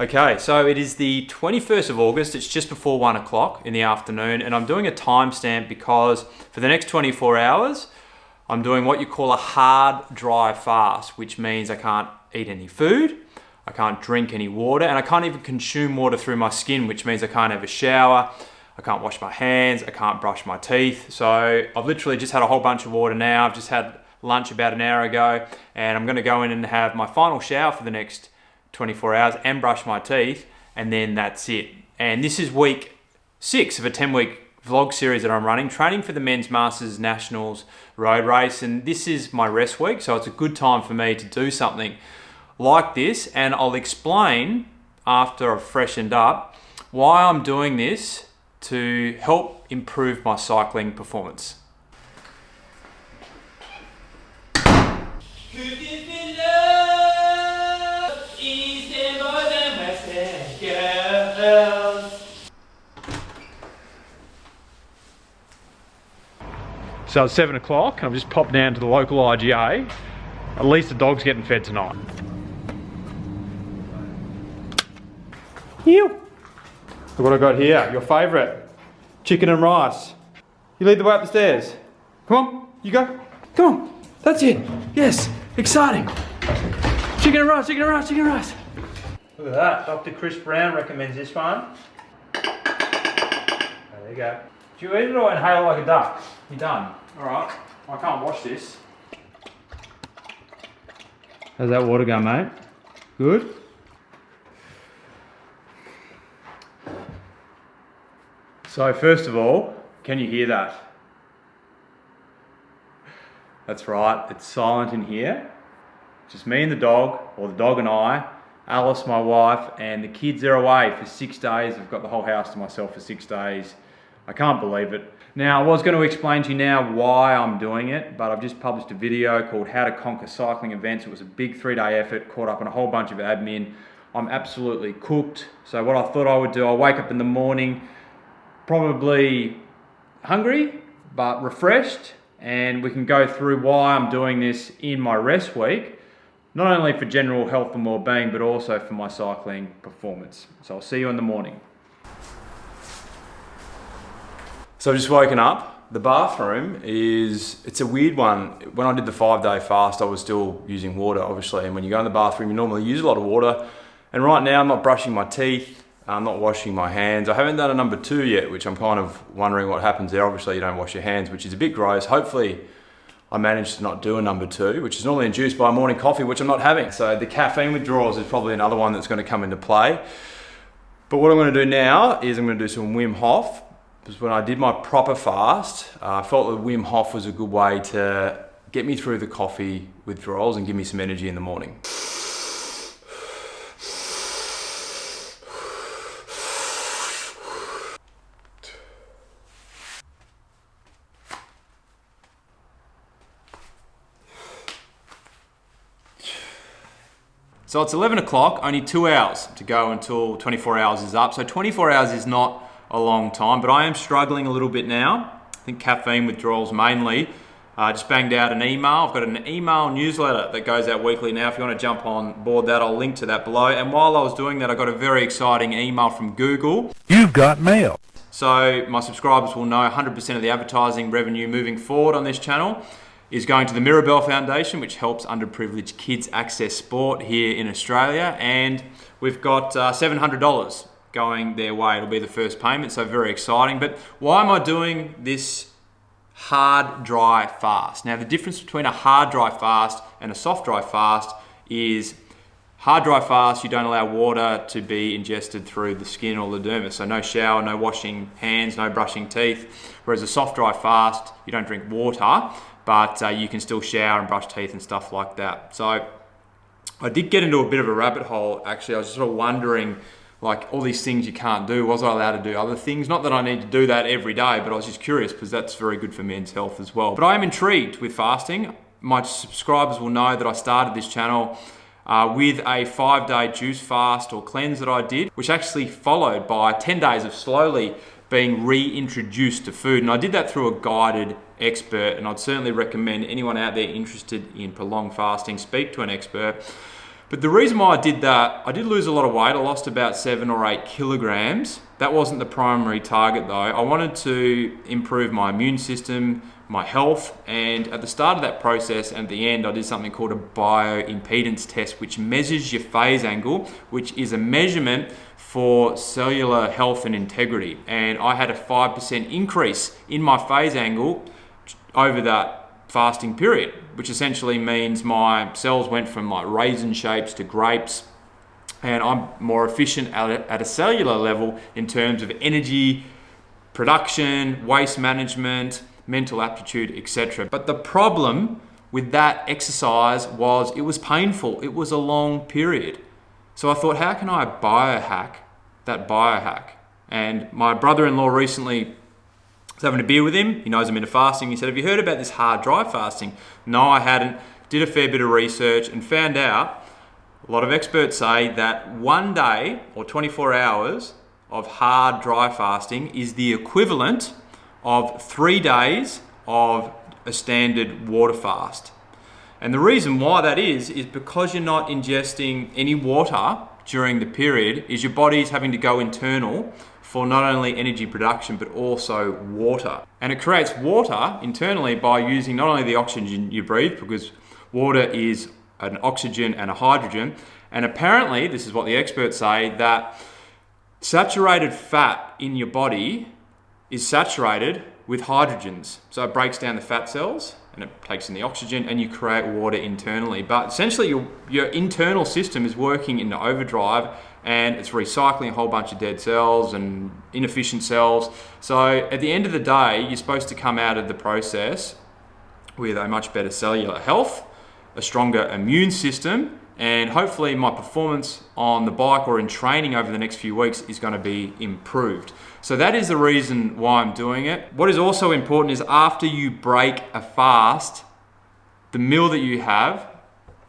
Okay, so it is the 21st of August, it's just before 1 o'clock in the afternoon, and I'm doing a timestamp because for the next 24 hours, I'm doing what you call a hard dry fast, which means I can't eat any food, I can't drink any water, and I can't even consume water through my skin, which means I can't have a shower, I can't wash my hands, I can't brush my teeth. So I've literally just had a whole bunch of water now. I've just had lunch about an hour ago, and I'm gonna go in and have my final shower for the next 24 hours and brush my teeth, and then that's it. And this is week 6 of a 10-week vlog series that I'm running, training for the Men's Masters Nationals road race, and this is my rest week, so it's a good time for me to do something like this, and I'll explain after I've freshened up why I'm doing this to help improve my cycling performance. So it's 7 o'clock and I've just popped down to the local IGA. At least the dog's getting fed tonight. Look what I got here, your favourite. Chicken and rice. You lead the way up the stairs. Come on, you go. Come on, that's it. Yes, exciting. Chicken and rice, chicken and rice, chicken and rice. Look at that, Dr. Chris Brown recommends this one. There you go. Do you eat it or inhale like a duck? You're done. Alright, I can't wash this. How's that water go, mate? Good? So first of all, can you hear that? That's right, it's silent in here. Just me and the dog, or the dog and I, Alice, my wife, and the kids are away for 6 days. I've got the whole house to myself for 6 days. I can't believe it. Now, I was going to explain to you now why I'm doing it, but I've just published a video called How to Conquer Cycling Events. It was a big 3-day effort, caught up on a whole bunch of admin. I'm absolutely cooked. So what I thought I would do, I'll wake up in the morning, probably hungry, but refreshed, and we can go through why I'm doing this in my rest week, not only for general health and well-being, but also for my cycling performance. So I'll see you in the morning. So I've just woken up. The bathroom it's a weird one. When I did the 5-day fast, I was still using water, obviously. And when you go in the bathroom, you normally use a lot of water. And right now, I'm not brushing my teeth. I'm not washing my hands. I haven't done a number 2 yet, which I'm kind of wondering what happens there. Obviously, you don't wash your hands, which is a bit gross. Hopefully, I managed to not do a number 2, which is normally induced by a morning coffee, which I'm not having. So the caffeine withdrawals is probably another one that's going to come into play. But what I'm going to do now is I'm going to do some Wim Hof. Because when I did my proper fast, I felt that Wim Hof was a good way to get me through the coffee withdrawals and give me some energy in the morning. So it's 11 o'clock, only 2 hours to go until 24 hours is up. So 24 hours is not a long time, but I am struggling a little bit now. I think caffeine withdrawals mainly. Just banged out an email. I've got an email newsletter that goes out weekly now. If you want to jump on board that, I'll link to that below. And while I was doing that, I got a very exciting email from Google. You've got mail. So my subscribers will know 100% of the advertising revenue moving forward on this channel is going to the Mirabelle Foundation, which helps underprivileged kids access sport here in Australia. And we've got $700 going their way. It'll be the first payment, so very exciting. But why am I doing this hard dry fast? Now, the difference between a hard dry fast and a soft dry fast is hard dry fast, you don't allow water to be ingested through the skin or the dermis. So no shower, no washing hands, no brushing teeth. Whereas a soft dry fast, you don't drink water, but you can still shower and brush teeth and stuff like that. So I did get into a bit of a rabbit hole, actually. I was sort of wondering, like, all these things you can't do, was I allowed to do other things? Not that I need to do that every day, but I was just curious because that's very good for men's health as well. But I am intrigued with fasting. My subscribers will know that I started this channel with a 5-day juice fast or cleanse that I did, which actually followed by 10 days of slowly being reintroduced to food. And I did that through a guided expert, and I'd certainly recommend anyone out there interested in prolonged fasting, speak to an expert. But the reason why I did that, I did lose a lot of weight. I lost about 7 or 8 kilograms. That wasn't the primary target though. I wanted to improve my immune system, my health, and at the start of that process and at the end, I did something called a bioimpedance test, which measures your phase angle, which is a measurement for cellular health and integrity. And I had a 5% increase in my phase angle over that fasting period, which essentially means my cells went from like raisin shapes to grapes, and I'm more efficient at a cellular level in terms of energy production, waste management, mental aptitude, etc. But the problem with that exercise was it was painful. It was a long period. So I thought, how can I biohack that biohack? And my brother-in-law recently was having a beer with him. He knows I'm into fasting. He said, have you heard about this hard dry fasting? No, I hadn't. Did a fair bit of research and found out a lot of experts say that 1 day or 24 hours of hard dry fasting is the equivalent of 3 days of a standard water fast. And the reason why that is because you're not ingesting any water during the period, is your body's having to go internal for not only energy production but also water. And it creates water internally by using not only the oxygen you breathe, because water is an oxygen and a hydrogen, and apparently, this is what the experts say, that saturated fat in your body is saturated with hydrogens. So it breaks down the fat cells and it takes in the oxygen and you create water internally. But essentially your internal system is working in overdrive and it's recycling a whole bunch of dead cells and inefficient cells. So at the end of the day, you're supposed to come out of the process with a much better cellular health, a stronger immune system, and hopefully my performance on the bike or in training over the next few weeks is going to be improved. So that is the reason why I'm doing it. What is also important is after you break a fast, the meal that you have,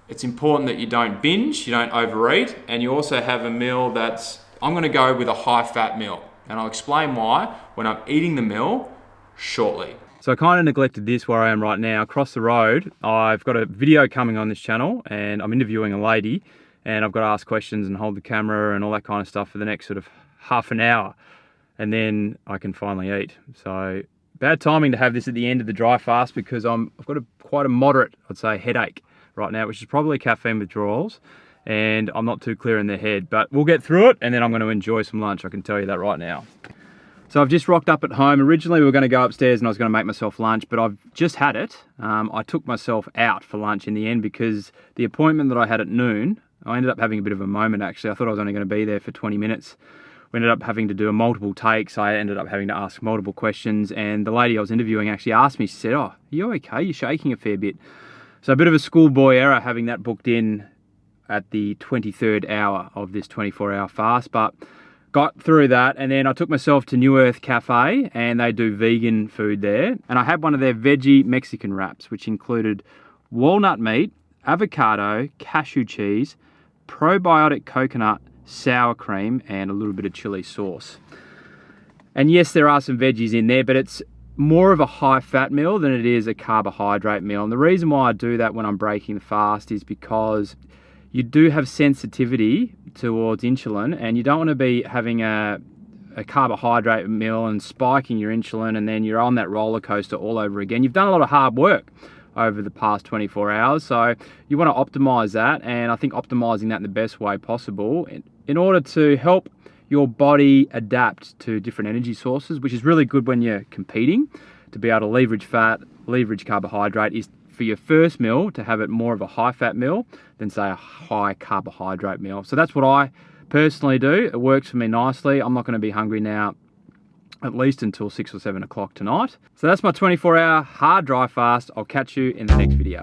it's important that you don't binge, you don't overeat, and you also have a meal that's, I'm going to go with a high fat meal. And I'll explain why when I'm eating the meal shortly. So I kind of neglected this where I am right now. Across the road, I've got a video coming on this channel and I'm interviewing a lady and I've got to ask questions and hold the camera and all that kind of stuff for the next sort of half an hour. And then I can finally eat. So bad timing to have this at the end of the dry fast because I've got quite a moderate, I'd say, headache right now, which is probably caffeine withdrawals. And I'm not too clear in the head, but we'll get through it and then I'm going to enjoy some lunch. I can tell you that right now. So I've just rocked up at home. Originally we were going to go upstairs and I was going to make myself lunch, but I've just had it. I took myself out for lunch in the end because the appointment that I had at noon, I ended up having a bit of a moment actually. I thought I was only going to be there for 20 minutes. We ended up having to do multiple takes. I ended up having to ask multiple questions and the lady I was interviewing actually asked me, she said, "Oh, are you okay? You're shaking a fair bit." So a bit of a schoolboy error having that booked in at the 23rd hour of this 24-hour fast, but got through that, and then I took myself to New Earth Cafe, and they do vegan food there. And I had one of their veggie Mexican wraps, which included walnut meat, avocado, cashew cheese, probiotic coconut, sour cream, and a little bit of chili sauce. And yes, there are some veggies in there, but it's more of a high-fat meal than it is a carbohydrate meal. And the reason why I do that when I'm breaking the fast is because you do have sensitivity towards insulin and you don't want to be having a carbohydrate meal and spiking your insulin and then you're on that roller coaster all over again. You've done a lot of hard work over the past 24 hours, so you want to optimize that, and I think optimizing that in the best way possible in order to help your body adapt to different energy sources, which is really good when you're competing, to be able to leverage fat, leverage carbohydrate, is for your first meal to have it more of a high fat meal than say a high carbohydrate meal. So that's what I personally do. It works for me nicely. I'm not going to be hungry now at least until 6 or 7 o'clock tonight. So that's my 24-hour hard dry fast. I'll catch you in the next video.